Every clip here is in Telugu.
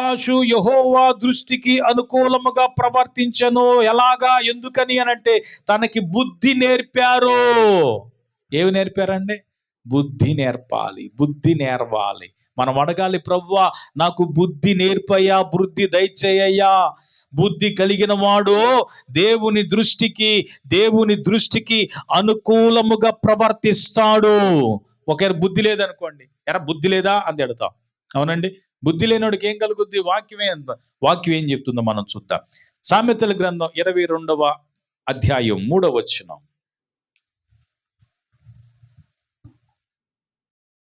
యోవాషు యెహోవా దృష్టికి అనుకూలముగా ప్రవర్తించెను. ఎలాగా? ఎందుకని అనంటే తనకి బుద్ధి నేర్పారు. ఏమి నేర్పారండి? బుద్ధి నేర్పాలి, బుద్ధి నేర్వాలి. మనం అడగాలి, ప్రభువా నాకు బుద్ధి నేర్పయ్యా, బుద్ధి దయచేయ్యా. బుద్ధి కలిగిన వాడు దేవుని దృష్టికి అనుకూలముగా ప్రవర్తిస్తాడు. ఒకవేళ బుద్ధి లేదనుకోండి, ఎరా బుద్ధి లేదా అని అడుగుతాం. అవునండి, బుద్ధి లేనివాడికి ఏం కలుగుద్ది? వాక్యం ఏం చెప్తుందో మనం చూద్దాం. సామెతల గ్రంథం 22వ అధ్యాయం 3వ వచనం.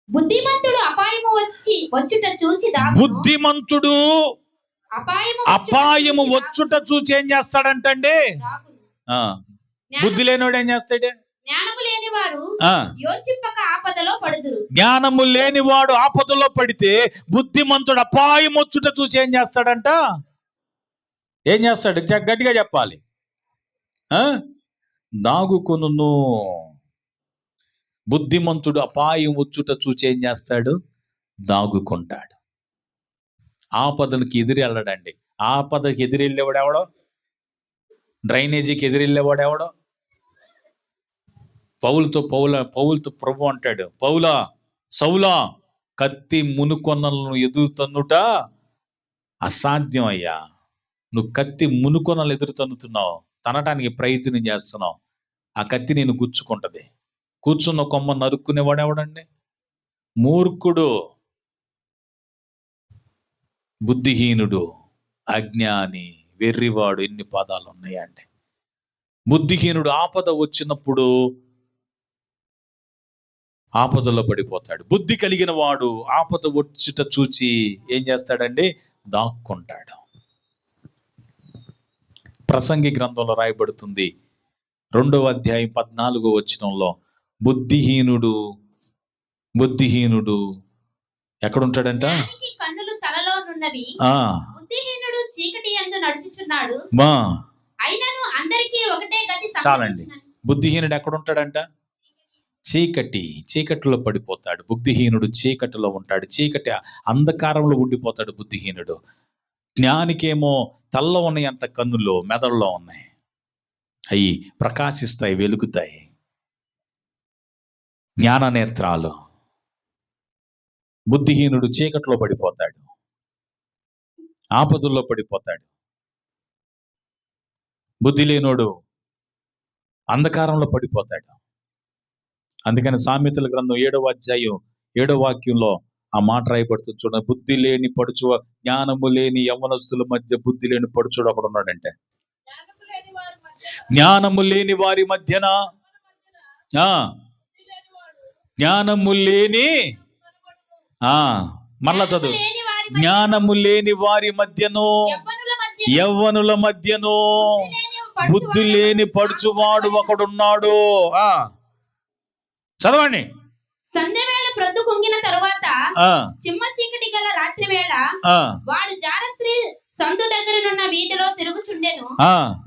బుద్ధిమంతుడు అపాయము వచ్చుట చూచి ఏం చేస్తాడంటండి? బుద్ధి లేనివాడు ఏం చేస్తాడు? జ్ఞానము లేనివాడు ఆపదలో పడితే బుద్ధిమంతుడు అపాయం వచ్చుట చూచి ఏం చేస్తాడంట? ఏం చేస్తాడు? గట్టిగా చెప్పాలి. దాగుకొనును. బుద్ధిమంతుడు అపాయం వచ్చుట చూచి ఏం చేస్తాడు? దాగుకుంటాడు. ఆపదలకు ఎదిరి వెళ్ళడండి. ఆపదకి ఎదిరెళ్ళేవాడు ఎవడో? డ్రైనేజీకి ఎదిరెళ్ళేవాడు ఎవడో? పౌలుతో ప్రభు అంటాడు, పౌలా సౌలా, కత్తి మునుకొనలను ఎదురు తన్నుట అసాధ్యం అయ్యా. నువ్వు కత్తి మునుకొనలు ఎదురు తన్నుతున్నావు, తనటానికి ప్రయత్నం చేస్తున్నావు. ఆ కత్తి నేను గుచ్చుకుంటది. కూర్చున్న కొమ్మ నరుక్కునేవాడు ఎవడండి? మూర్ఖుడు, బుద్ధిహీనుడు, అజ్ఞాని, వెర్రివాడు. ఎన్ని పదాలు ఉన్నాయండి. బుద్ధిహీనుడు ఆపద వచ్చినప్పుడు ఆపదలో పడిపోతాడు. బుద్ధి కలిగిన వాడు ఆపద వచ్చుట చూచి ఏం చేస్తాడండి? దాక్కుంటాడు. ప్రసంగి గ్రంథంలో రాయబడుతుంది 2వ అధ్యాయం 14వ వచనంలో, బుద్ధిహీనుడు ఎక్కడుంటాడంట? కన్నులు తలలో నున్నవి, బుద్ధిహీనుడు చీకటి యందు నడుచుచున్నాడు, అయినను అందరికీ ఒకటే గతి. చాలండి. బుద్ధిహీనుడు ఎక్కడుంటాడంట? చీకటిలో పడిపోతాడు. బుద్ధిహీనుడు చీకటిలో ఉంటాడు. చీకటి అంధకారంలో ఉండిపోతాడు బుద్ధిహీనుడు. జ్ఞానికేమో తల్లో ఉన్నాయి అంత కన్నుల్లో, మెదడులో ఉన్నాయి. అవి ప్రకాశిస్తాయి, వెలుగుతాయి. జ్ఞాన నేత్రాలు. బుద్ధిహీనుడు చీకటిలో పడిపోతాడు, ఆపదల్లో పడిపోతాడు. బుద్ధి లేనోడు అంధకారంలో పడిపోతాడు. అందుకని సామెతల గ్రంథం 7వ అధ్యాయం 7వ వాక్యంలో ఆ మాట రాయబడుతుంది చూడండి. బుద్ధి లేని పడుచు, జ్ఞానము లేని యవ్వనస్తుల మధ్య బుద్ధి లేని పడుచుడు అక్కడ ఉన్నాడంటే. జ్ఞానము లేని వారి మధ్యన, జ్ఞానము లేని మరలా చదువు. జ్ఞానము లేని వారి మధ్యను, యవ్వనుల మధ్యను బుద్ధి లేని పడుచువాడు ఒకడున్నాడు. చదవండి. సంధ్యవేళ ప్రొద్దు కుంగిన తరువాత చిమ్మ చీకటి గల రాత్రి వేళ వాడు జారస్త్రీ సందు దగ్గరనున్న వీధిలో తిరుగుచుండెను,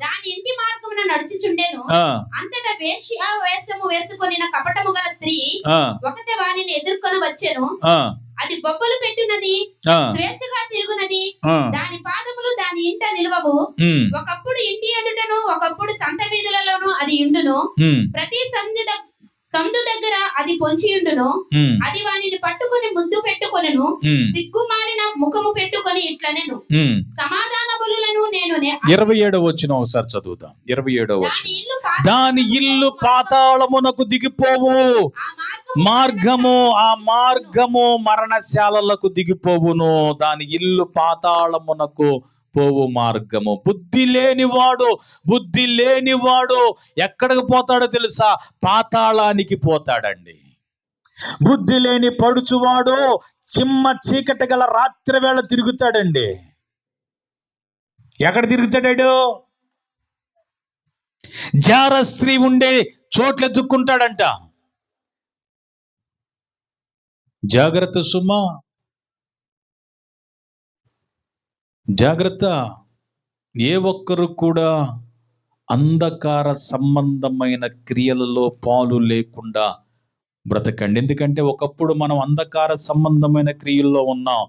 దాని ఇంటి మార్గమున నడుచుచుండెను. అంతటా వేషము వేసుకొనిన కపటము గల స్త్రీ ఒకతే వానిని ఎదుర్కొని వచ్చెను. అది బొబ్బలు పెట్టున్నది, స్వేచ్ఛగా తిరుగునది, దాని పాదములు దాని ఇంట నిలువవు. ఒకప్పుడు ఇంటి ఎదుటను, ఒకప్పుడు సంత వీధులలోను అది ఉండును. ప్రతి సందు దగ్గర అది పొంచియుండును. అది వానిని పట్టుకుని ముద్దు పెట్టుకొనెను, సిగ్గుమాలిన ముఖము పెట్టుకొని ఇట్లనెను, సమాధాన బలులను నేను. 27వ వచనం ఒకసారి చదువుతాం. 27వ వచనం. దాని ఇల్లు పాతాళమునకు దిగిపోవు, ఆ మార్గము మరణశాలలకు దిగిపోవును. దాని ఇల్లు పాతాళమునకు పోవు మార్గము. బుద్ధి లేనివాడు ఎక్కడికి పోతాడో తెలుసా? పాతాళానికి పోతాడండి. బుద్ధి లేని పడుచువాడు చిమ్మ చీకటి గల రాత్రి వేళ తిరుగుతాడండి. ఎక్కడ తిరుగుతాడాడు? జార స్త్రీ ఉండే చోట్ల ఎత్తుక్కుంటాడంట. జాగ్రత్త సుమా, జాగ్రత్త. ఏ ఒక్కరు కూడా అంధకార సంబంధమైన క్రియలలో పాలు లేకుండా బ్రతకండి. ఎందుకంటే ఒకప్పుడు మనం అంధకార సంబంధమైన క్రియల్లో ఉన్నాం.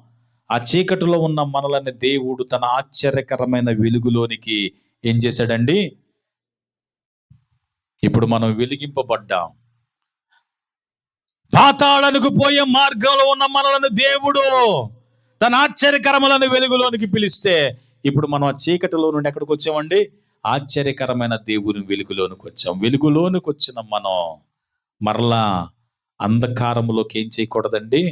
ఆ చీకటిలో ఉన్న మనలని దేవుడు తన ఆశ్చర్యకరమైన వెలుగులోనికి ఏం చేశాడండి? ఇప్పుడు మనం వెలిగింపబడ్డాం. పాతాళానికి పోయే మార్గంలో ఉన్న మనలను దేవుడు తన ఆశ్చర్యకరమైన వెలుగులోనికి పిలిస్తే ఇప్పుడు మనం ఆ చీకటిలో నుండి ఎక్కడికి వచ్చామండి? ఆశ్చర్యకరమైన దేవుని వెలుగులోనికి వచ్చాం. వెలుగులోనికి వచ్చిన మనం మరలా అంధకారములోకి ఏం చేయకూడదండి?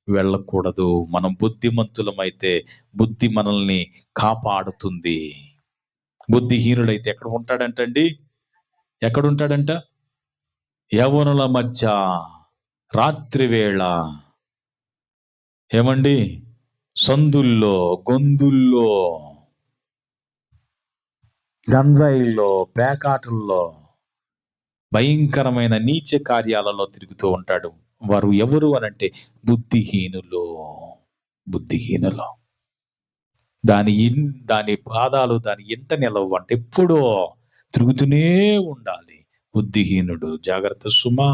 వెళ్ళకూడదు. మనం బుద్ధిమంతులమైతే బుద్ధి మనల్ని కాపాడుతుంది. బుద్ధిహీనుడైతే ఎక్కడ ఉంటాడంటండి? ఎక్కడుంటాడంట? యవ్వనుల మధ్య రాత్రి వేళ ఏమండి? సందుల్లో, గొంతుల్లో, గంజాయిల్లో, పేకాటల్లో, భయంకరమైన నీచ కార్యాలలో తిరుగుతూ ఉంటాడు. వారు ఎవరు అనంటే బుద్ధిహీనులు. బుద్ధిహీనులు. దాని పాదాలు దాని ఎంత నిలవు అంటే ఎప్పుడో తిరుగుతూనే ఉండాలి. బుద్ధిహీనుడు. జాగ్రత్త సుమా.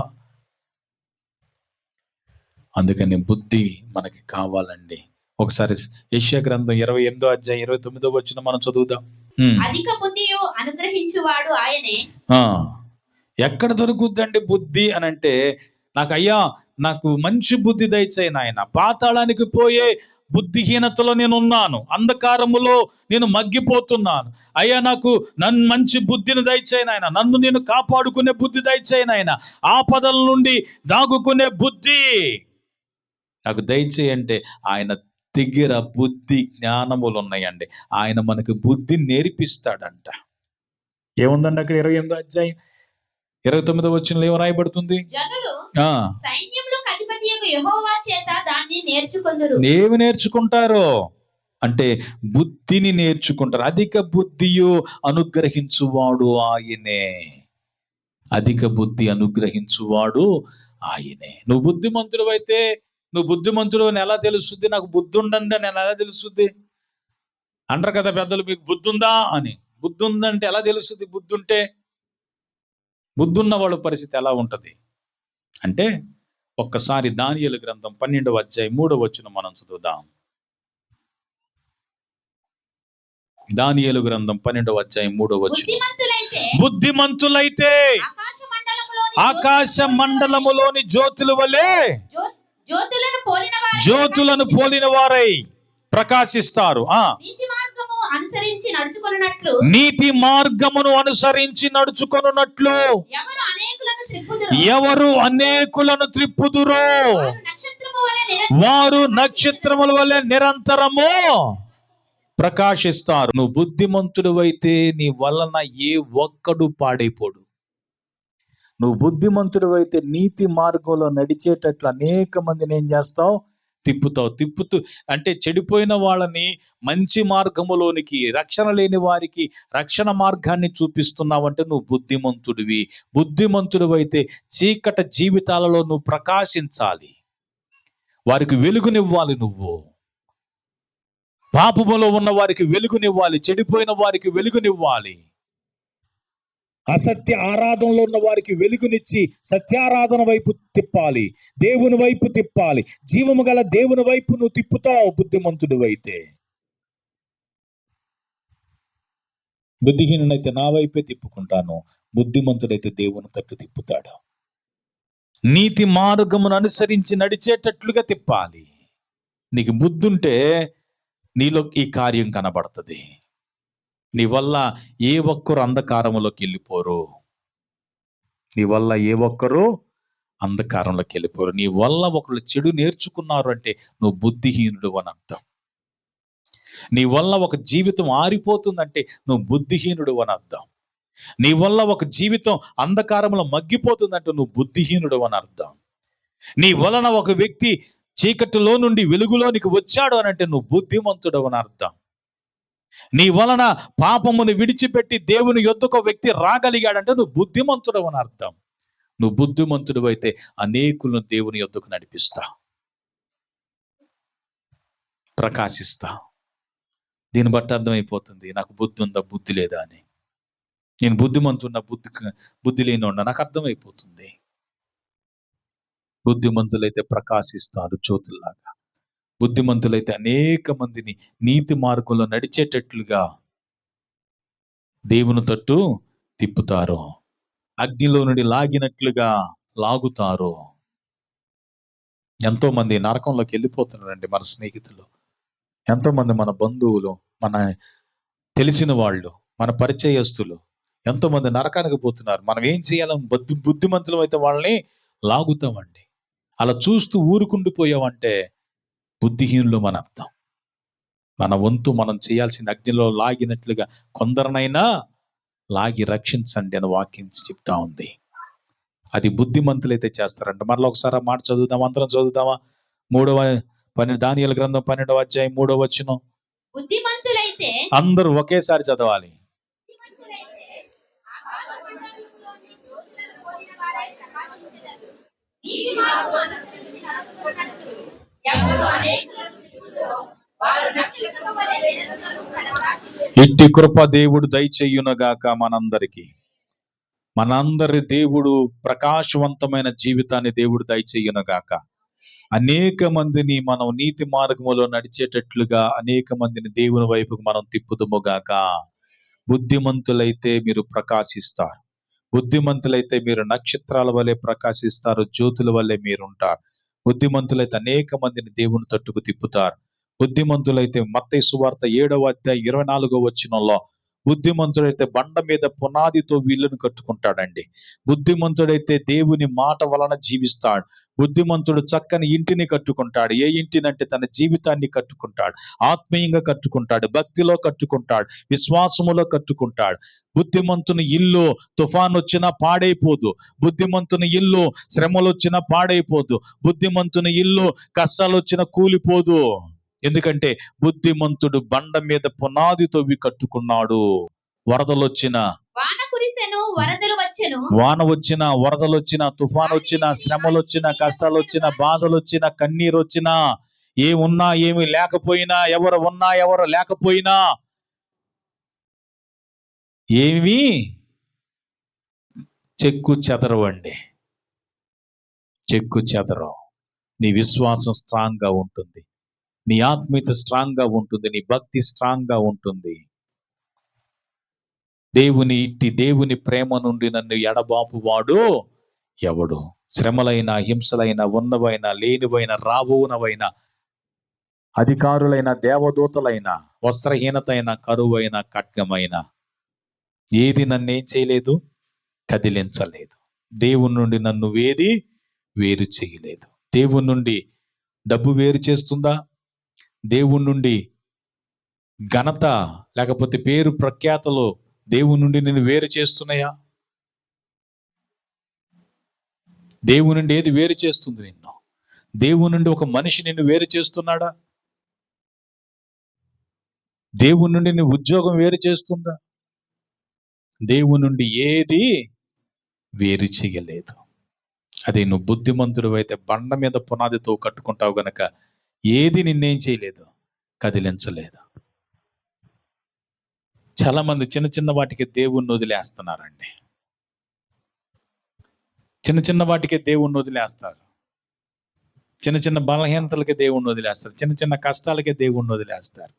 అందుకని బుద్ధి మనకి కావాలండి. ఒకసారి యెషయా గ్రంథం 28వ అధ్యాయం 29వ వచనం మనం చదువుదాం. అధిక బుద్ధియు అనుగ్రహించువాడు ఆయనే. ఎక్కడ దొరుకుద్దండి బుద్ధి అనంటే, నాకు మంచి బుద్ధి దయచేయి నాయన. పాతాళానికి పోయే బుద్ధిహీనతలో నేను ఉన్నాను, అంధకారములో నేను మగ్గిపోతున్నాను. అయ్యా నాకు మంచి బుద్ధిని దయచేయి నాయన. నన్ను నేను కాపాడుకునే బుద్ధి దయచేయి నాయన. ఆపదల నుండి దాగుకునే బుద్ధి నాకు దయచేయి అంటే ఆయన దగ్గర బుద్ధి జ్ఞానములు ఉన్నాయండి. ఆయన మనకు బుద్ధి నేర్పిస్తాడంట. ఏముందండి అక్కడ 28వ అధ్యాయం 29వ వచనంలో ఏం రాయబడుతుంది? జనులు సైన్యములకు అధిపతియగు యెహోవా చేత దాన్ని నేర్చుకొందురు. ఏమి నేర్చుకుంటారో అంటే బుద్ధిని నేర్చుకుంటారు. అధిక బుద్ధియు అనుగ్రహించువాడు ఆయనే. అధిక బుద్ధి అనుగ్రహించువాడు ఆయనే. నువ్వు బుద్ధిమంతుడు అయితే, నువ్వు బుద్ధిమంతుడు అని ఎలా తెలుస్తుంది? నాకు బుద్ధి ఉండండి అని ఎలా తెలుస్తుంది అంటారు కదా పెద్దలు. మీకు బుద్ధి ఉందా అని. బుద్ధి ఉందంటే ఎలా తెలుస్తుంది? బుద్ధి ఉంటే బుద్ధి ఉన్న వాళ్ళ పరిస్థితి ఎలా ఉంటది అంటే, ఒక్కసారి దానియేలు గ్రంథం 12వ అధ్యాయం 3వ వచనం మనం చదువుదాం. దానియేలు గ్రంథం 12వ అధ్యాయం 3వ వచనం. బుద్ధిమంతులైతే ఆకాశ మండలములోని జ్యోతుల వలె జ్యోతులను పోలిన వారై ప్రకాశిస్తారు. నీతి మార్గమును అనుసరించి నడుచుకొనున్నట్లు ఎవరు అనేకులను త్రిప్పుదురో వారు నక్షత్రముల వలె నిరంతరము ప్రకాశిస్తారు. నువ్వు బుద్ధిమంతుడు అయితే నీ వలన ఏ ఒక్కడు పాడైపోడు. నువ్వు బుద్ధిమంతుడు అయితే నీతి మార్గంలో నడిచేటట్లు అనేక మందిని ఏం చేస్తావు? తిప్పుతూ అంటే చెడిపోయిన వాళ్ళని మంచి మార్గములోనికి, రక్షణ లేని వారికి రక్షణ మార్గాన్ని చూపిస్తున్నావంటే నువ్వు బుద్ధిమంతుడివి. బుద్ధిమంతుడు అయితే చీకటి జీవితాలలో నువ్వు ప్రకాశించాలి, వారికి వెలుగునివ్వాలి. నువ్వు పాపములో ఉన్న వారికి వెలుగునివ్వాలి, చెడిపోయిన వారికి వెలుగునివ్వాలి, అసత్య ఆరాధనలో ఉన్న వారికి వెలుగునిచ్చి సత్యారాధన వైపు తిప్పాలి, దేవుని వైపు తిప్పాలి. జీవము గల దేవుని వైపు నువ్వు తిప్పుతావు బుద్ధిమంతుడు అయితే. బుద్ధిహీనునైతే నా వైపే తిప్పుకుంటాను, బుద్ధిమంతుడైతే దేవుని తట్టు తిప్పుతాడు. నీతి మార్గమును అనుసరించి నడిచేటట్లుగా తిప్పాలి. నీకు బుద్ధి ఉంటే నీలో ఈ కార్యం కనబడుతుంది. నీ వల్ల ఏ ఒక్కరు అంధకారంలోకి వెళ్ళిపోరు. నీ వల్ల ఏ ఒక్కరు అంధకారంలోకి వెళ్ళిపోరు. నీ వల్ల ఒకళ్ళు చెడు నేర్చుకున్నారు అంటే నువ్వు బుద్ధిహీనుడు అని అర్థం. నీ వల్ల ఒక జీవితం ఆరిపోతుందంటే నువ్వు బుద్ధిహీనుడు అని అర్థం. నీ వల్ల ఒక జీవితం అంధకారంలో మగ్గిపోతుందంటే నువ్వు బుద్ధిహీనుడు అని అర్థం. నీ వలన ఒక వ్యక్తి చీకటిలో నుండి వెలుగులోనికి వచ్చాడు అని అంటే నువ్వు బుద్ధిమంతుడు అని అర్థం. నీ వలన పాపమును విడిచిపెట్టి దేవుని యొద్దకు వ్యక్తి రాగలిగాడంటే నువ్వు బుద్ధిమంతుడు అని అర్థం. నువ్వు బుద్ధిమంతుడు అయితే అనేకులను దేవుని యొద్దకు నడిపిస్తా, ప్రకాశిస్తా. దీన్ని బట్టి అర్థమైపోతుంది నాకు బుద్ధి ఉందా బుద్ధి లేదా అని. నేను బుద్ధిమంతున్నా బుద్ధి లేనివాడినా నాకు అర్థమైపోతుంది. బుద్ధిమంతులైతే ప్రకాశిస్తారు జ్యోతుల్లాగా. బుద్ధిమంతులైతే అనేక మందిని నీతి మార్గంలో నడిచేటట్లుగా దేవుని తట్టు తిప్పుతారు. అగ్నిలో నుండి లాగినట్లుగా లాగుతారు. ఎంతో మంది నరకంలోకి వెళ్ళిపోతున్నారండి మన స్నేహితులు, ఎంతో మంది మన బంధువులు, మన తెలిసిన వాళ్ళు, మన పరిచయస్తులు ఎంతో మంది నరకానికి పోతున్నారు. మనం ఏం చేయాలని బుద్ధిమంతులం అయితే వాళ్ళని లాగుతామండి. అలా చూస్తూ ఊరుకుండిపోయామంటే బుద్ధిహీనులు మన అర్థం. మన వంతు మనం చేయాల్సిన అగ్నిలో లాగినట్లుగా కొందరినైనా లాగి రక్షించండి అని వాక్యం చెప్తా ఉంది. అది బుద్ధిమంతులైతే చేస్తారంట. మరలా ఒకసారి ఆ మాట చదువుదాం, అందరం చదువుదామా? దానియేలు గ్రంథం 12వ అధ్యాయం 3వ వచనం. బుద్ధిమంతులైతే అందరూ ఒకేసారి చదవాలి. ఇట్టి కృప దేవుడు దయచేయునుగాక మనందరి దేవుడు ప్రకాశవంతమైన జీవితాన్ని దేవుడు దయచేయునుగాక. అనేక మందిని మనం నీతి మార్గములో నడిచేటట్లుగా అనేక మందిని దేవుని వైపుకు మనం తిప్పుదుముగాక. బుద్ధిమంతులైతే మీరు ప్రకాశిస్తారు. బుద్ధిమంతులైతే మీరు నక్షత్రాల వలె ప్రకాశిస్తారు, జ్యోతుల వలె మీరుంటారు. బుద్ధిమంతులైతే అనేక మందిని దేవుని తట్టుకు తిప్పుతారు. బుద్ధిమంతులైతే మత్తయి సువార్త 7వ అధ్యాయం 24వ వచనంలో, బుద్ధిమంతుడైతే బండ మీద పునాదితో వీళ్ళను కట్టుకుంటాడండి. బుద్ధిమంతుడైతే దేవుని మాట వలన జీవిస్తాడు. బుద్ధిమంతుడు చక్కని ఇంటిని కట్టుకుంటాడు. ఏ ఇంటినంటే తన జీవితాన్ని కట్టుకుంటాడు, ఆత్మీయంగా కట్టుకుంటాడు, భక్తిలో కట్టుకుంటాడు, విశ్వాసములో కట్టుకుంటాడు. బుద్ధిమంతుని ఇల్లు తుఫాన్ వచ్చినా పాడైపోదు. బుద్ధిమంతుని ఇల్లు శ్రమలు వచ్చినా పాడైపోదు. బుద్ధిమంతుని ఇల్లు కష్టాలు వచ్చినా కూలిపోదు. ఎందుకంటే బుద్ధిమంతుడు బండ మీద పునాది తవ్వి కట్టుకున్నాడు. వరదలొచ్చినా, వాన వచ్చినా, వరదలొచ్చినా, తుఫాన్ వచ్చినా, శ్రమలు వచ్చినా, కష్టాలు వచ్చినా, బాధలు వచ్చినా, కన్నీరు వచ్చినా, ఏమున్నా ఏమి లేకపోయినా, ఎవరు ఉన్నా ఎవరు లేకపోయినా, ఏమీ చెక్కు చెదరవండి. చెక్కు చెదరవు. నీ విశ్వాసం స్ట్రాంగ్ గా ఉంటుంది, నీ ఆత్మీయత స్ట్రాంగ్ గా ఉంటుంది, నీ భక్తి స్ట్రాంగ్ గా ఉంటుంది. దేవుని ప్రేమ నుండి నన్ను ఎడబాపు వాడు ఎవడు? శ్రమలైన, హింసలైన, ఉన్నవైన, లేనివైన, రాబోనవైన, అధికారులైన, దేవదూతలైన, వస్త్రహీనతైన, కరువైన, ఖడ్గమైన, ఏది నన్నేం చేయలేదు, కదిలించలేదు. దేవుని నుండి నన్ను వేరు చేయలేదు. దేవుని నుండి డబ్బు వేరు చేస్తుందా? దేవుని నుండి ఘనత లేకపోతే పేరు ప్రఖ్యాతలు దేవుని నుండి నిన్ను వేరు చేస్తున్నాయా? దేవుని నుండి ఏది వేరు చేస్తుంది నిన్ను? దేవుని నుండి ఒక మనిషి నిన్ను వేరు చేస్తున్నాడా? దేవుని నుండి నీ ఉద్యోగం వేరు చేస్తుందా? దేవుని నుండి ఏది వేరు చేయలేదు. అదే నువ్వు బుద్ధిమంతుడు అయితే బండ మీద పునాదితో కట్టుకుంటావు గనక ఏది నిన్నేం చేయలేదు, కదిలించలేదు. చాలా మంది చిన్న చిన్న వాటికి దేవుణ్ణి వదిలేస్తున్నారండి. చిన్న చిన్న వాటికే దేవుణ్ణి వదిలేస్తారు. చిన్న చిన్న బలహీనతలకే దేవుణ్ణి వదిలేస్తారు. చిన్న చిన్న కష్టాలకే దేవుణ్ణి వదిలేస్తారు.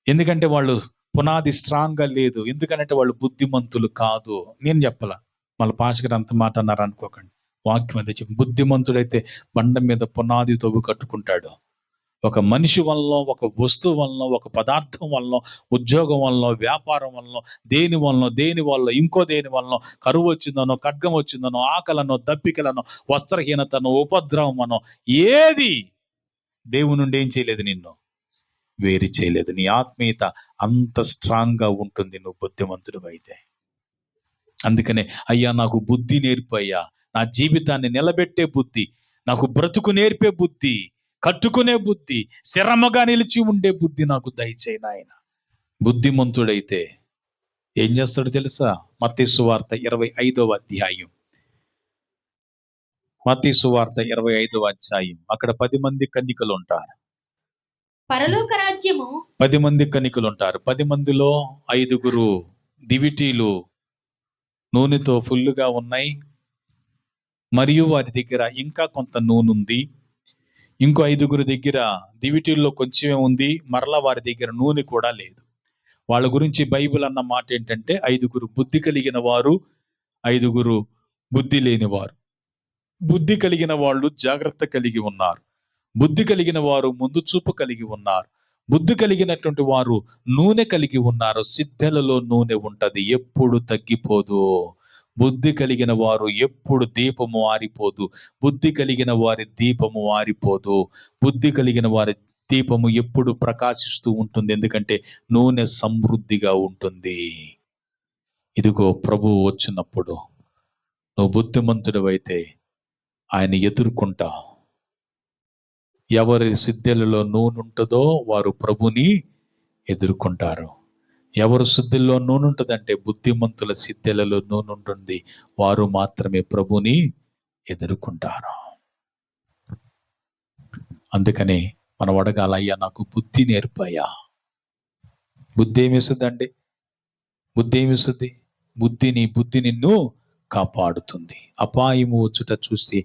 ఎందుకంటే వాళ్ళు పునాది స్ట్రాంగ్ గా లేదు. ఎందుకంటే వాళ్ళు బుద్ధిమంతులు కాదు. నేను చెప్పాల, మళ్ళీ పాస్టర్ అంత మాట అన్నారు అనుకోకండి. వాక్యం అదే చెప్పి, బుద్ధిమంతుడైతే బండ మీద పునాది తవ్వు కట్టుకుంటాడు. ఒక మనిషి వల్ల, ఒక వస్తువు వల్ల, ఒక పదార్థం వల్ల, ఉద్యోగం వల్ల, వ్యాపారం వల్ల, దేని వల్ల ఇంకో దేని వల్ల, కరువు వచ్చిందనో, ఖడ్గం వచ్చిందనో, ఆకలనో, దప్పికలనో, వస్త్రహీనతనో, ఉపద్రవమనో, ఏది దేవుని నుండి ఏం చేయలేదు, నిన్ను వేరు చేయలేదు. నీ ఆత్మీయత అంత స్ట్రాంగ్ గా ఉంటుంది నువ్వు బుద్ధిమంతుడు అయితే. అందుకనే అయ్యా నాకు బుద్ధి నేర్పు అయ్యా, నా జీవితాన్ని నిలబెట్టే బుద్ధి, నాకు బ్రతుకు నేర్పే బుద్ధి, కట్టుకునే బుద్ధి, స్థిరముగా నిలిచి ఉండే బుద్ధి నాకు దయచేయి నాయన. బుద్ధిమంతుడైతే ఏం చేస్తాడు తెలుసా? మత్తయి సువార్త 25వ అధ్యాయం. మత్తయి సువార్త 25వ అధ్యాయం. అక్కడ 10 మంది కన్యకలు ఉంటారు. పరలోక రాజ్యము 10 మంది కన్యకలు ఉంటారు. 10 మందిలో 5 దివిటీలు నూనెతో ఫుల్లుగా ఉన్నాయి, మరియు వారి దగ్గర ఇంకా కొంత నూనె ఉంది. ఇంకో 5 దగ్గర దివిటీల్లో కొంచెమే ఉంది, మరలా వారి దగ్గర నూనె కూడా లేదు. వాళ్ళ గురించి బైబిల్ అన్న మాట ఏంటంటే 5 బుద్ధి కలిగిన వారు, 5 బుద్ధి లేని వారు. బుద్ధి కలిగిన వాళ్ళు జాగ్రత్త కలిగి ఉన్నారు, బుద్ధి కలిగిన వారు ముందు చూపు కలిగి ఉన్నారు, బుద్ధి కలిగినటువంటి వారు నూనె కలిగి ఉన్నారు. సిద్ధెలలో నూనె ఉంటది, ఎప్పుడు తగ్గిపోదు. బుద్ధి కలిగిన వారు ఎప్పుడు దీపము ఆరిపోదు, బుద్ధి కలిగిన వారి దీపము ఆరిపోదు. బుద్ధి కలిగిన వారి దీపము ఎప్పుడు ప్రకాశిస్తూ ఉంటుంది, ఎందుకంటే నూనె సమృద్ధిగా ఉంటుంది. ఇదిగో ప్రభువు వచ్చినప్పుడు నువ్వు బుద్ధిమంతుడివైతే ఆయన ఎదుర్కొంటావు. ఎవరి సిద్ధెలలో నూనె ఉంటుందో వారు ప్రభుని ఎదుర్కొంటారు. ఎవరు సిద్ధెల్లో నూనె ఉంటుందంటే బుద్ధిమంతుల సిద్ధెలలో నూనె ఉంటుంది, వారు మాత్రమే ప్రభుని ఎదుర్కొంటారు. అందుకని మనం అడగాల, అయ్యా నాకు బుద్ధి నేర్పయ్యా. బుద్ధి ఏమిస్తుందండి? బుద్ధి ఏమిస్తుంది? బుద్ధి నిన్ను కాపాడుతుంది, అపాయము వచ్చుట చూసి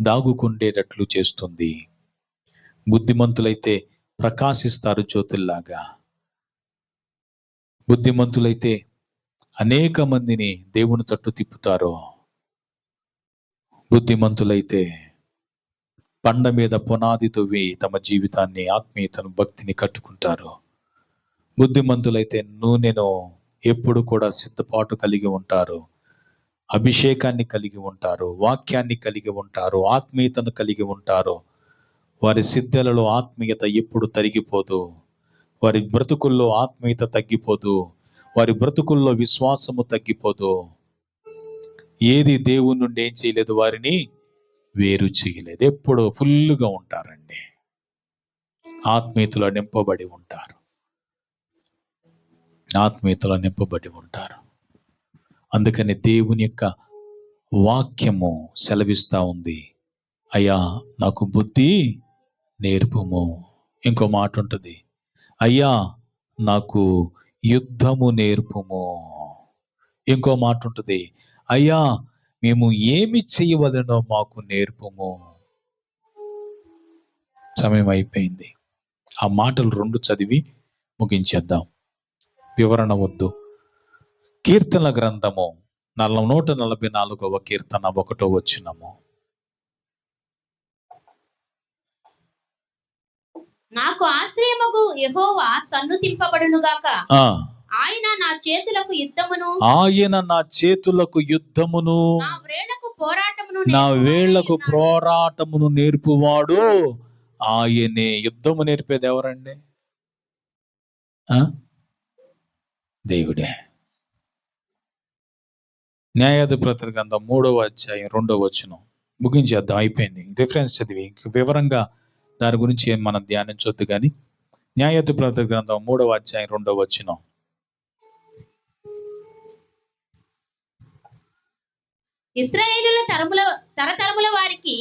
దాగుకుండేటట్లు చేస్తుంది. బుద్ధిమంతులైతే ప్రకాశిస్తారు జ్యోతుల్లాగా. బుద్ధిమంతులైతే అనేక మందిని దేవుని తట్టు తిప్పుతారు. బుద్ధిమంతులైతే బండ మీద పునాది తవ్వి తమ జీవితాన్ని, ఆత్మీయతను, భక్తిని కట్టుకుంటారు. బుద్ధిమంతులైతే నూనెను ఎప్పుడు కూడా సిద్ధపాటు కలిగి ఉంటారు, అభిషేకాన్ని కలిగి ఉంటారు, వాక్యాన్ని కలిగి ఉంటారు, ఆత్మీయతను కలిగి ఉంటారు. వారి సిద్ధెలలో ఆత్మీయత ఎప్పుడు తరిగిపోదు, వారి బ్రతుకుల్లో ఆత్మీయత తగ్గిపోదు, వారి బ్రతుకుల్లో విశ్వాసము తగ్గిపోదు. ఏది దేవుని నుండి ఏం చేయలేదు, వారిని వేరు చేయలేదు. ఎప్పుడు ఫుల్గా ఉంటారండి, ఆత్మీయతలో నింపబడి ఉంటారు, ఆత్మీయతలో నింపబడి ఉంటారు. అందుకని దేవుని యొక్క వాక్యము సెలవిస్తా ఉంది, అయ్యా నాకు బుద్ధి నేర్పుము. ఇంకో మాట ఉంటుంది, అయ్యా నాకు యుద్ధము నేర్పుము. ఇంకో మాట ఉంటుంది, అయ్యా మేము ఏమి చేయవలనో మాకు నేర్పుము. సమయం అయిపోయింది, ఆ మాటలు 2 చదివి ముగించేద్దాం, వివరణ వద్దు. కీర్తనల గ్రంథము 144వ కీర్తన 1వ వచనము. నాకు ఆశ్రయమగు యెహోవా సన్నుతింపబడునుగాక. ఆయన నా చేతులకు యుద్ధమును, ఆయన నా చేతులకు యుద్ధమును, నా వేళ్లకు పోరాటమును నేర్పువాడు ఆయనే. యుద్ధము నేర్పేది ఎవరండి? దేవుడే. న్యాయాధిపతుల గ్రంథం 3వ అధ్యాయం 2వ వచనం ముగించేద్దాం, అయిపోయింది. రిఫరెన్స్ చదివి వివరంగా దాని గురించి మనం ధ్యానించొద్దు, కానీ న్యాయాధిపతుల గ్రంథం 3వ అధ్యాయం 2వ వచనం. ఇశ్రాయేలుల తరతరముల వారికి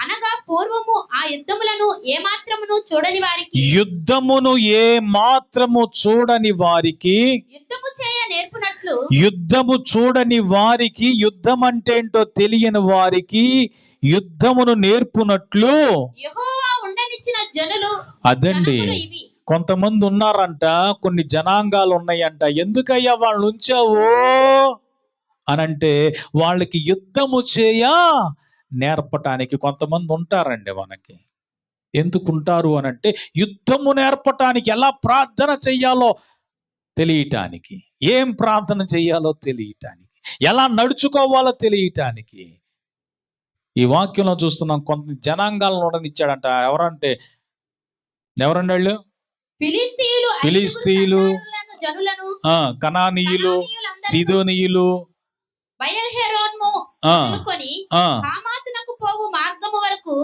అనగా పూర్వము ఆ యుద్ధములను ఏమాత్రమును చూడని వారికి, యుద్ధమును ఏమాత్రము చూడని వారికి, యుద్ధము చేయ నేర్పునట్లు, యుద్ధము చూడని వారికి, యుద్ధం అంటే ఏంటో తెలియని వారికి యుద్ధమును నేర్పునట్లు యెహోవా ఉండనిచ్చిన జనులు. అదండి, కొంతమంది ఉన్నారంట, కొన్ని జనాంగాలు ఉన్నాయంట. ఎందుకయ్యా వాళ్ళు ఉంచావు అనంటే వాళ్ళకి యుద్ధము చేయ నేర్పటానికి కొంతమంది ఉంటారండి. మనకి ఎందుకుంటారు అనంటే యుద్ధము నేర్పటానికి, ఎలా ప్రార్థన చెయ్యాలో తెలియటానికి, ఏం ప్రార్థన చెయ్యాలో తెలియటానికి, ఎలా నడుచుకోవాలో తెలియటానికి. ఈ వాక్యంలో చూస్తున్నాం, కొంత జనాంగాలను ఉండనిచ్చాడంట. ఎవరండి వాళ్ళు? ఫిలిస్తీయులు, కనానీయులు, సీదోనీయులు, బయల్హెరోను మొదలుకొని హమాతునకు పోవు మార్గము వరకు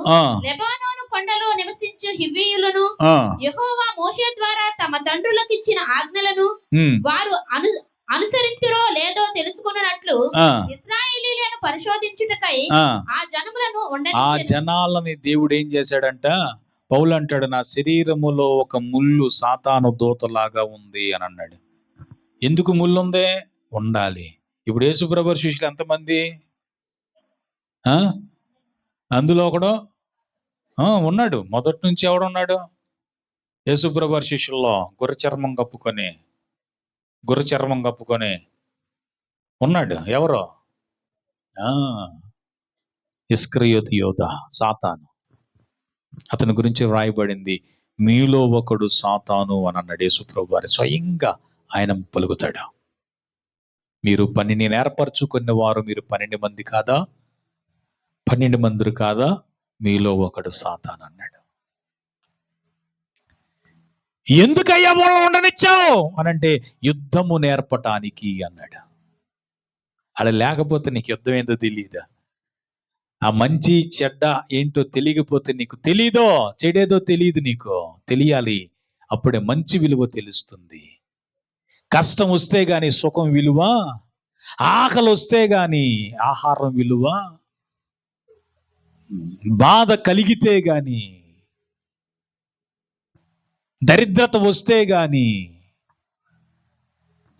లెబానోను కొండలో నివసించు హివ్వీయులను యెహోవా మోషే ద్వారా తమ తండ్రులకు ఇచ్చిన ఆజ్ఞలను వారు అనుసరించురో లేదో తెలుసుకున్నట్లు ఇశ్రాయేలీయులను పరిశోధించుటకై ఆ జనములను ఉండనిచ్చెను. ఆ జనాలని దేవుడు ఏం చేశాడంట? పౌలు అంటాడు, నా శరీరములో ఒక ముళ్ళు సాతాను దూతలాగా ఉంది అని అన్నాడు. ఎందుకు ముళ్ళు ఉందే? ఉండాలి. ఇప్పుడు యేసుప్రభు శిష్యులు ఎంతమంది? అందులో ఒకడు ఉన్నాడు. మొదటి నుంచి ఎవడున్నాడు? యేసుప్రభు వారి శిష్యుల్లో గొర్రె చర్మం కప్పుకొని ఉన్నాడు. ఎవరు? ఆ ఇస్కరియోతు యోధ, సాతాను. అతని గురించి వ్రాయబడింది, మీలో ఒకడు సాతాను అని అన్నాడు యేసుప్రభు వారు. స్వయంగా ఆయన పలుకుతాడు. మీరు పనిని ఏర్పరచుకున్న వారు మీరు 12 మంది కాదా? 12 మంది కాదా? మీలో ఒకడు సాతాను అన్నాడు. ఎందుకయ్యా మూలం ఉండనిచ్చావు అనంటే యుద్ధము నేర్పటానికి అన్నాడు. అలా లేకపోతే నీకు యుద్ధం ఏంటో తెలియదా? ఆ మంచి చెడ్డ ఏంటో తెలియకపోతే నీకు తెలీదో, చెడేదో తెలియదు. నీకు తెలియాలి. అప్పుడే మంచి విలువ తెలుస్తుంది. కష్టం వస్తే గాని సుఖం విలువ, ఆకలి వస్తే గాని ఆహారం విలువ, బాధ కలిగితే గాని, దరిద్రత వస్తే గాని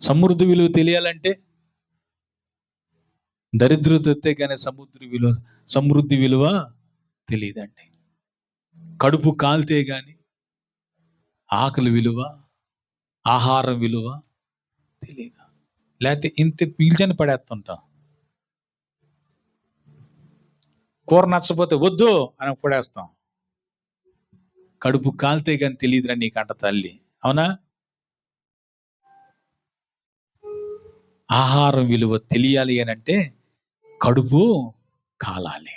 సమృద్ధి విలువ తెలియాలంటే, దరిద్రత వస్తే గాని సమృద్ధి విలువ తెలియదండి. కడుపు కాలితే గాని ఆకలి విలువ, ఆహారం విలువ తెలియదు. లేకపోతే ఇంత పీల్చని పడేస్తుంటాం. కూర నచ్చపోతే వద్దు అని పడేస్తాం. కడుపు కాలితే గాని తెలియదురా నీకంట తల్లి. అవునా? ఆహారం విలువ తెలియాలి అని అంటే కడుపు కాలాలి.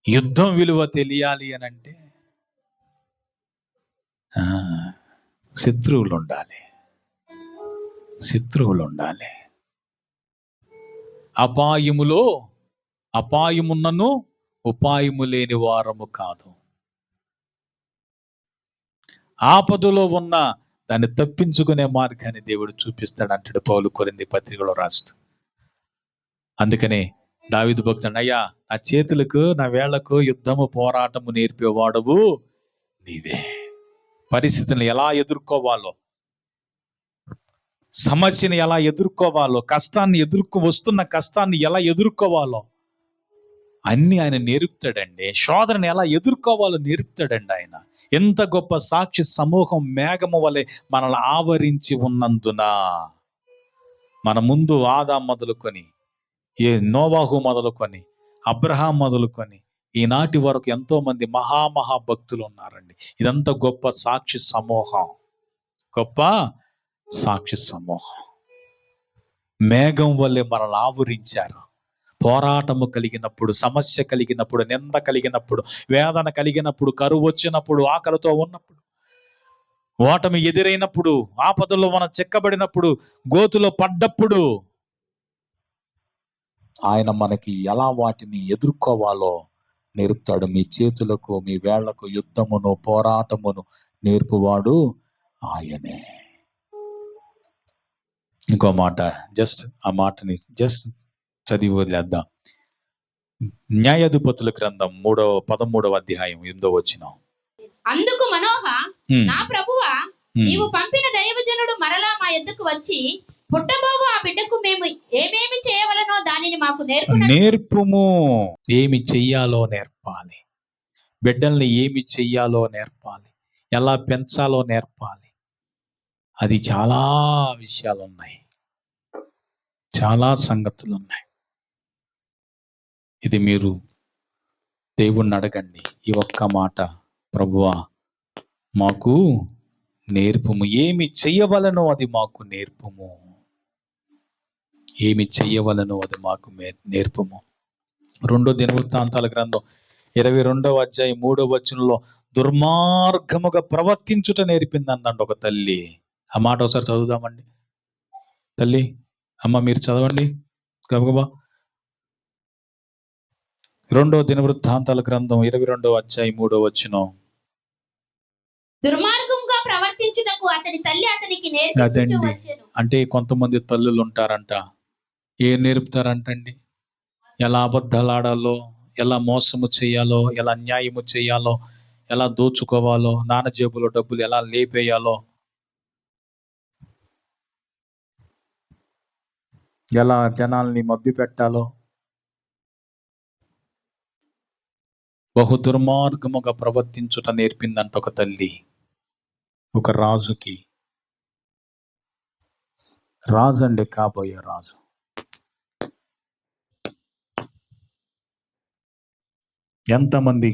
యుద్ధం విలువ తెలియాలి అని అంటే శత్రువులు ఉండాలి. అపాయమున్నను ఉపాయము లేని వారము కాదు. ఆపదలో ఉన్న దాన్ని తప్పించుకునే మార్గాన్ని దేవుడు చూపిస్తాడు అంటాడు పౌలు కొరింథీ పత్రికలో రాస్తూ. అందుకనే దావీదు భక్తుడు, అయ్యా నా చేతులకు నా వేళ్లకు యుద్ధము పోరాటము నేర్పేవాడవు నీవే. పరిస్థితులను ఎలా ఎదుర్కోవాలో, సమస్యని ఎలా ఎదుర్కోవాలో, వస్తున్న కష్టాన్ని ఎలా ఎదుర్కోవాలో అన్ని ఆయన నేర్పుతాడండి. శోధనని ఎలా ఎదుర్కోవాలో నేర్పుతాడండి ఆయన. ఎంత గొప్ప సాక్షి సమూహం మేఘము వలె మనల్ని ఆవరించి ఉన్నందున, మన ముందు ఆదాం మొదలుకొని, నోవాహు మొదలుకొని, అబ్రహాం మొదలుకొని ఈనాటి వరకు ఎంతో మంది మహాభక్తులు ఉన్నారండి. ఇదంతా గొప్ప సాక్షి సమూహం. మేఘం వల్లే మనల్ని ఆవరించారు. పోరాటము కలిగినప్పుడు, సమస్య కలిగినప్పుడు, నింద కలిగినప్పుడు, వేదన కలిగినప్పుడు, కరువు వచ్చినప్పుడు, ఆకలితో ఉన్నప్పుడు, ఓటమి ఎదురైనప్పుడు, ఆపదలో మనం చిక్కబడినప్పుడు, గోతులో పడ్డప్పుడు ఆయన మనకి ఎలా వాటిని ఎదుర్కోవాలో నేర్పుతాడు. మీ చేతులకు మీ వేళ్లకు యుద్ధమును పోరాటమును నేర్పువాడు ఆయనే. ఇంకో మాట, ఆ మాటని చదివి వదిలేద్దాం. న్యాయాధిపతుల గ్రంథం 13వ అధ్యాయం 8వ వచనం. అందుకు మనోహ, నా ప్రభువా, నీవు పంపిన దైవజనుడు మరలా మా యొద్దకు వచ్చి పుట్టబోవు ఆ బిడ్డకు మేము ఏమేమి చేయవలనో దానిని మాకు నేర్పుము. ఏమి చెయ్యాలో నేర్పాలి. బిడ్డల్ని ఏమి చెయ్యాలో నేర్పాలి. ఎలా పెంచాలో నేర్పాలి. అది చాలా విషయాలు ఉన్నాయి, చాలా సంగతులు ఉన్నాయి. ఇది మీరు దేవుణ్ణి అడగండి. ఈ ఒక్క మాట, ప్రభువా మాకు నేర్పుము. ఏమి చెయ్యవలనో అది మాకు నేర్పుము. ఏమి చెయ్యవలనో అది మాకు నేర్పుము. 2 దినవృత్తాంతాల గ్రంథం 22వ అధ్యాయం 3వ వచనంలో దుర్మార్గముగా ప్రవర్తించుట నేర్పింది అన్నాడు ఒక తల్లి. ఆ మాట ఒకసారి చదువుదామండి. తల్లి, అమ్మ మీరు చదవండి గబగబా. 2 దినవృత్తాంతాల గ్రంథం 22వ అధ్యాయం 3వ వచనం. దుర్మార్గంగా ప్రవర్తించుటకు అతని తల్లి అతనికి నేర్పించుచు వచ్చెను. అంటే కొంతమంది తల్లులు ఉంటారంట, ఏం నేర్పుతారంటండి? ఎలా అబద్ధాలు ఆడాలో, ఎలా మోసము చేయాలో, ఎలా అన్యాయము చేయాలో, ఎలా దోచుకోవాలో, నాన్న జేబులో డబ్బులు ఎలా లేపేయాలో, ఎలా జనాల్ని మభ్య పెట్టాలో, బహు దుర్మార్గముగా ప్రవర్తించుట నేర్పిందంట ఒక తల్లి ఒక రాజుకి. రాజు అండి, కాబోయే రాజు. ఎంతమంది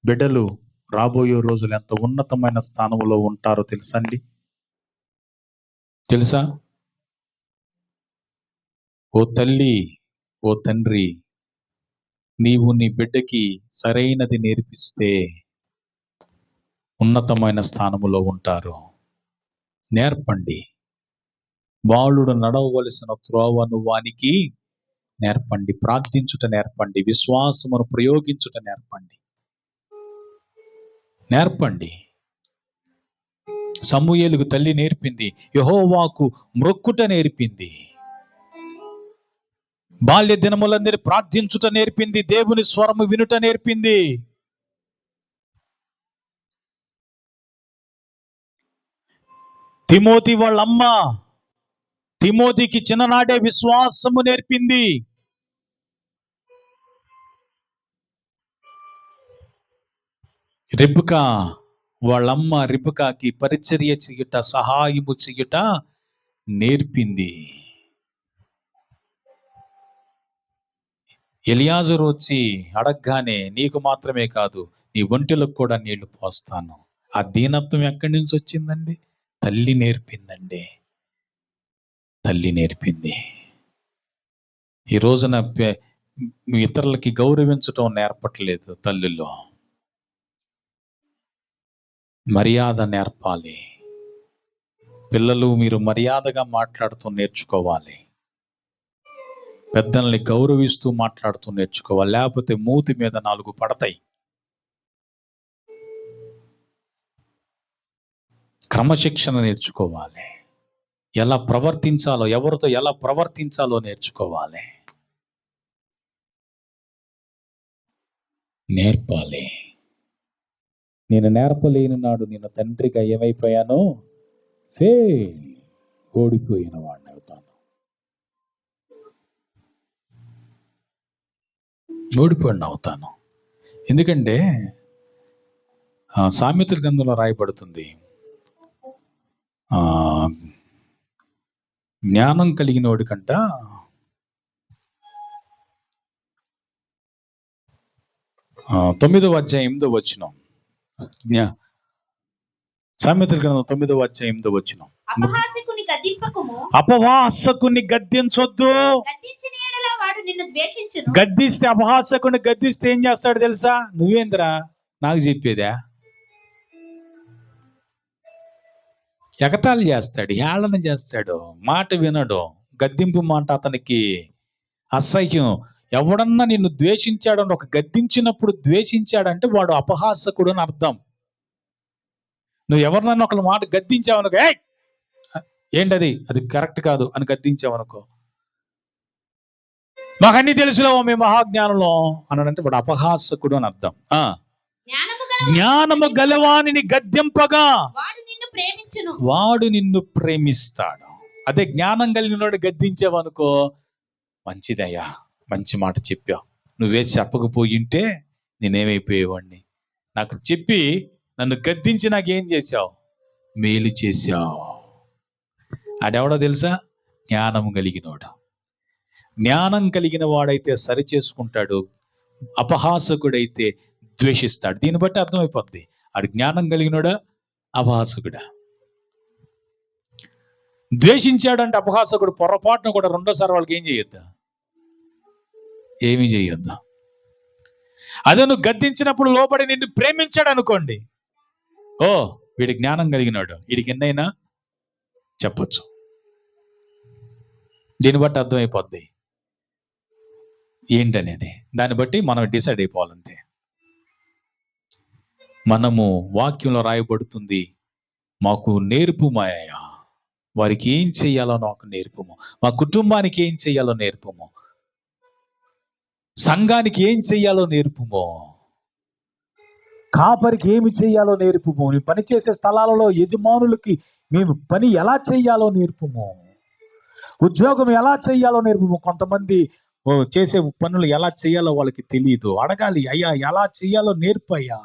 బిడ్డలు రాబోయే రోజులు ఎంత ఉన్నతమైన స్థానంలో ఉంటారో తెలుసండి? తెలుసా? ఓ తల్లి, ఓ తండ్రి, నీవు నీ బిడ్డకి సరైనది నేర్పిస్తే ఉన్నతమైన స్థానములో ఉంటారు. నేర్పండి. బాలుడు నడవవలసిన త్రోవను వానికి నేర్పండి. ప్రార్థించుట నేర్పండి. విశ్వాసమును ప్రయోగించుట నేర్పండి. నేర్పండి. సమూయేలుకు తల్లి నేర్పింది. యెహోవాకు మ్రొక్కుట నేర్పింది. బాల్య దినములందరి ప్రార్థించుట నేర్పింది. దేవుని స్వరము వినుట నేర్పింది. తిమోతి వాళ్ళమ్మ తిమోతికి చిన్ననాడే విశ్వాసము నేర్పింది. రిబ్కా వాళ్ళమ్మ రిబ్కాకి పరిచర్య చేయుట, సహాయము చేయుట నేర్పింది. ఎలియాజరు వచ్చి అడగగానే నీకు మాత్రమే కాదు నీ ఒంటిలకు కూడా నీళ్లు పోస్తాను. ఆ దీనత్వం ఎక్కడి నుంచి వచ్చిందండి? తల్లి నేర్పిందండి. తల్లి నేర్పింది. ఈ రోజున ఇతరులకి గౌరవించటం నేర్పట్లేదు. తల్లిలో మర్యాద నేర్పాలి. పిల్లలు, మీరు మర్యాదగా మాట్లాడుతూ నేర్చుకోవాలి. పెద్దల్ని గౌరవిస్తూ మాట్లాడుతూ నేర్చుకోవాలి. లేకపోతే మూతి మీద 4 పడతాయి. క్రమశిక్షణ నేర్చుకోవాలి. ఎలా ప్రవర్తించాలో, ఎవరితో ఎలా ప్రవర్తించాలో నేర్చుకోవాలి. నేర్పాలి. నేను నేర్పలేని నాడు నేను తండ్రిగా ఏమైపోయానో ఫెయిల్, ఓడిపోయిన వాడిని అవుతాను. ఓడిపోయిన అవుతాను. ఎందుకంటే సామెతల గ్రంథంలో రాయబడుతుంది, జ్ఞానం కలిగిన వాడి కంట తొమ్మిదవ అధ్యాయం 8వ వచనం. సామెతల గ్రంథం 9వ అధ్యాయం 8వ వచనం. అపహాసకుని గద్దింపకుము. అపహాసకుని గద్దించొద్దు. గద్దించిన యెడల వాడు నిన్ను ద్వేషించును. గద్దిస్తే, అపహాసకుని గద్దిస్తే ఏం చేస్తాడు తెలుసా? నువ్వేంద్రా నాకు చెప్పేదా? ఎగతాళి చేస్తాడు, హేళన చేస్తాడు, మాట వినడు. గద్దింపు మాట అతనికి అసహ్యం. ఎవడన్నా నిన్ను ద్వేషించాడు అని, ఒక గద్దించినప్పుడు ద్వేషించాడంటే వాడు అపహాసకుడు అని అర్థం. నువ్వు ఎవరినన్నా ఒక మాట గద్దించావనుకో, ఏంటది, అది కరెక్ట్ కాదు అని గద్దించావనుకో, మాకన్నీ తెలుసులో మేము మహాజ్ఞానంలో అన్నాడంటే వాడు అపహాసకుడు అని అర్థం. జ్ఞానము గలవానిని గద్దింపగా వాడు నిన్ను ప్రేమిస్తాడు. అదే జ్ఞానం కలిగినోడు గద్దించావనుకో, మంచిదయ్యా, మంచి మాట చెప్పావు, నువ్వే చెప్పకపోయింటే నేనేమైపోయేవాడిని, నాకు చెప్పి నన్ను గద్దించి నాకేం చేశావు, మేలు చేశావు. అదెవడో తెలుసా? జ్ఞానం కలిగినోడు. జ్ఞానం కలిగిన వాడైతే సరి చేసుకుంటాడు, అపహాసకుడైతే ద్వేషిస్తాడు. దీన్ని బట్టి అర్థమైపోద్ది ఆడు జ్ఞానం కలిగినోడా అపహాసకుడా. ద్వేషించాడంటే అపహాసకుడు పొరపాటును కూడా రెండోసారి వాళ్ళకి ఏం చేయొద్దా? ఏమీ చేయొద్దా? అదే నువ్వు గద్దించినప్పుడు లోబడి నిన్ను ప్రేమించాడు అనుకోండి, ఓ వీడి జ్ఞానం కలిగినాడు, వీడికి ఎన్నైనా చెప్పొచ్చు. దీన్ని బట్టి అర్థమైపోద్ది ఏంటనేది. దాన్ని బట్టి మనం డిసైడ్ అయిపోవాలంతే. మనము వాక్యంలో రాయబడుతుంది, మాకు నేర్పుమాయా, వారికి ఏం చెయ్యాలో నాకు నేర్పుము, మా కుటుంబానికి ఏం చెయ్యాలో నేర్పుము, సంఘానికి ఏం చెయ్యాలో నేర్పుము, కాపరికి ఏమి చెయ్యాలో నేర్పుము, మేము పనిచేసే స్థలాలలో యజమానులకి మేము పని ఎలా చెయ్యాలో నేర్పుము, ఉద్యోగం ఎలా చెయ్యాలో నేర్పుము. కొంతమంది చేసే పనులు ఎలా చేయాలో వాళ్ళకి తెలియదు. అడగాలి, అయ్యా ఎలా చేయాలో నేర్పయ్యా,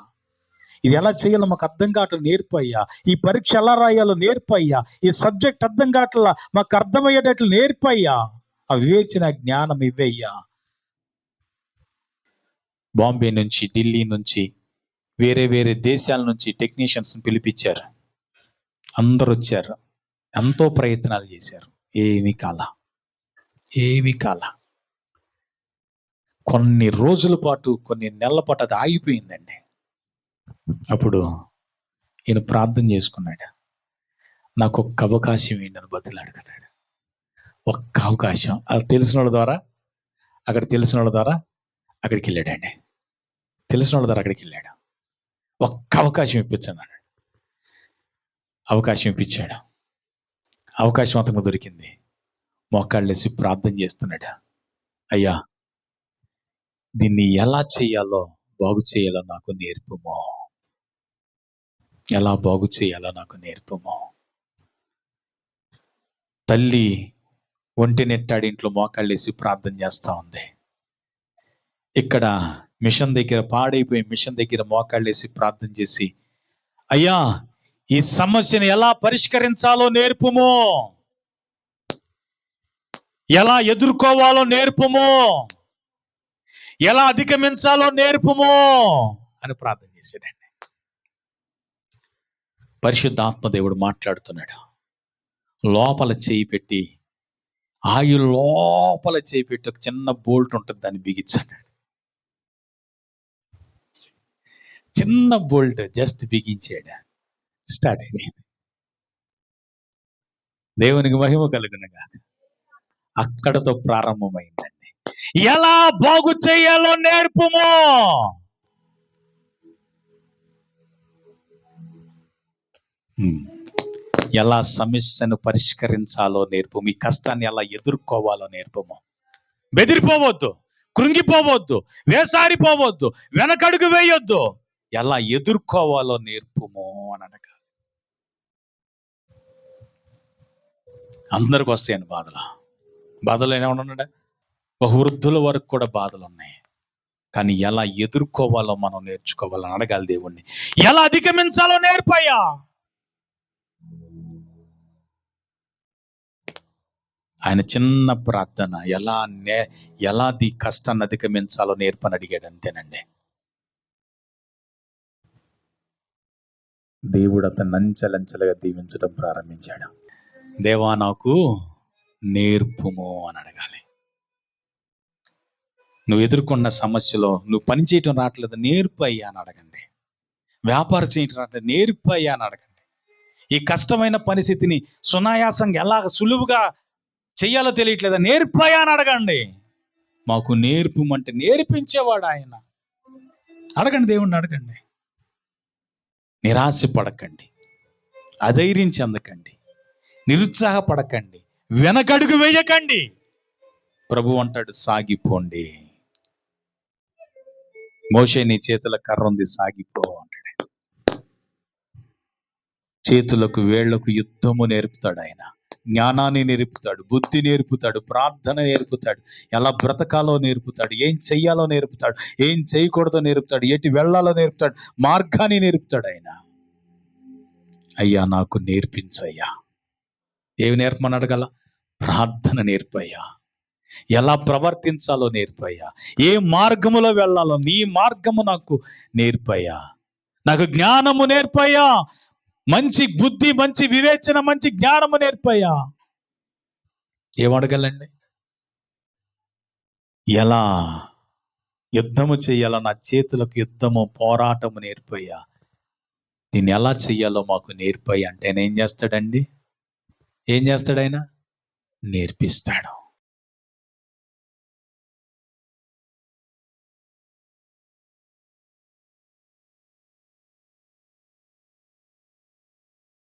ఇది ఎలా చేయాలో మాకు అర్థం కావట్లేదు నేర్పయ్యా, ఈ పరీక్ష ఎలా రాయాలో నేర్పయ్యా, ఈ సబ్జెక్ట్ అర్థం కావట్లా మాకు అర్థమయ్యేటట్లు నేర్పయ్యా, ఆ వివేచన జ్ఞానం ఇవ్వయ్యా. బాంబే నుంచి, ఢిల్లీ నుంచి, వేరే వేరే దేశాల నుంచి టెక్నీషియన్స్ పిలిపించారు. అందరూ వచ్చారు, ఎంతో ప్రయత్నాలు చేశారు, ఏమీ కాల. కొన్ని రోజుల పాటు, కొన్ని నెలల పాటు అది ఆగిపోయిందండి. అప్పుడు ఈయన ప్రార్థన చేసుకున్నాడు, నాకు ఒక్క అవకాశం ఏంటని బతిలాడుకున్నాడు. ఒక్క అవకాశం. అది తెలిసిన వాళ్ళ ద్వారా అక్కడికి వెళ్ళాడండి. తెలిసిన వాళ్ళ ద్వారా అక్కడికి వెళ్ళాడు. ఒక్క అవకాశం ఇప్పించాను. అవకాశం ఇప్పించాడు. అవకాశం అతనికి దొరికింది. మోకాళ్ళేసి ప్రార్థన చేస్తున్నాడు, అయ్యా దీన్ని ఎలా చేయాలో బాగు చేయాలో నాకు నేర్పుమో, ఎలా బాగు చేయాలో నాకు నేర్పుమో. తల్లి ఒంటి నెట్టాడి ఇంట్లో మోకాళ్ళేసి ప్రార్థన చేస్తా ఉంది. ఇక్కడ మిషన్ దగ్గర, పాడైపోయి మిషన్ దగ్గర మోకాళ్ళేసి ప్రార్థన చేసి, అయ్యా ఈ సమస్యను ఎలా పరిష్కరించాలో నేర్పుమో, ఎలా ఎదుర్కోవాలో నేర్పుమో, ఎలా అధిగమించాలో నేర్పుమో అని ప్రార్థన చేశాడండి. పరిశుద్ధాత్మ దేవుడు మాట్లాడుతున్నాడు. లోపల చేయి పెట్టి, ఆయుల్ లోపల చేయి పెట్టి ఒక చిన్న బోల్ట్ ఉంటుంది, దాన్ని బిగించాడు. చిన్న బోల్ట్ జస్ట్ బిగించాడు, స్టార్ట్ అయిపోయింది. దేవునికి మహిమ కలుగునుగా. అక్కడతో ప్రారంభమైందండి. ఎలా బాగు చేయాలో నేర్పుమో. ఎలా సమస్యను పరిష్కరించాలో నేర్పు, మీ కష్టాన్ని ఎలా ఎదుర్కోవాలో నేర్పము. బెదిరిపోవద్దు, కృంగిపోవద్దు, వేసారిపోవద్దు, వెనకడుగు వేయొద్దు, ఎలా ఎదుర్కోవాలో నేర్పుము అని అనగా. అందరికి వస్తాయండి బాధలు ఏమన్నా, బహువృద్ధుల వరకు కూడా బాధలు ఉన్నాయి. కానీ ఎలా ఎదుర్కోవాలో మనం నేర్చుకోవాలని అడగాలి దేవుణ్ణి. ఎలా అధిగమించాలో నేర్పయ్యా. ఆయన చిన్న ప్రార్థన, ఎలా ది కష్టాన్ని అధిగమించాలో నేర్పని అడిగాడు, అంతేనండి. దేవుడు అతన్ని అంచెలంచెలుగా దీవించడం ప్రారంభించాడు. దేవా నాకు నేర్పుము అని అడగాలి. నువ్వు ఎదుర్కొన్న సమస్యలో నువ్వు పని చేయటం రావట్లేదు, నేర్పు అయ్యా అని అడగండి. వ్యాపారం చేయటం రావట్లేదు, నేర్పు అయ్యా అని అడగండి. ఈ కష్టమైన పరిస్థితిని సునాయాసంగా ఎలా సులువుగా చెయ్యాలో తెలియట్లేదా, నేర్పయ్యా అని అడగండి. మాకు నేర్పుమంటే నేర్పించేవాడు ఆయన. అడగండి, దేవుణ్ణి అడగండి. నిరాశ పడకండి, అధైర్యం చెందకండి, నిరుత్సాహపడకండి, వెనకడుగు వేయకండి. ప్రభు అంటాడు, సాగిపోండి. మోషే నీ చేతుల కర్ర ఉంది, సాగిపో అంటాడు. చేతులకు వేళ్లకు యుద్ధము నేర్పుతాడు ఆయన. జ్ఞానాన్ని నేర్పుతాడు, బుద్ధి నేర్పుతాడు, ప్రార్థన నేర్పుతాడు, ఎలా బ్రతకాలో నేర్పుతాడు, ఏం చెయ్యాలో నేర్పుతాడు, ఏం చేయకూడదో నేర్పుతాడు, ఎటు వెళ్ళాలో నేర్పుతాడు, మార్గాన్ని నేర్పుతాడు ఆయన. అయ్యా నాకు నేర్పించయ్యా. ఏమి నేర్పమని అడగల? ప్రార్థన నేర్పయ్యా. ఎలా ప్రవర్తించాలో నేర్పయ్యా. ఏ మార్గములో వెళ్ళాలో నీ మార్గము నాకు నేర్పయ్యా. నాకు జ్ఞానము నేర్పయ్యా. మంచి బుద్ధి, మంచి వివేచన, మంచి జ్ఞానము నేర్పయ్యా. ఏమడగలండి? ఎలా యుద్ధము చెయ్యాలో, నా చేతులకు యుద్ధము పోరాటము నేర్పయ్యా. దీన్ని ఎలా చెయ్యాలో మాకు నేర్పయ్యా అంటే ఆయన ఏం చేస్తాడండి? ఏం చేస్తాడు ఆయన? నేర్పిస్తాడు.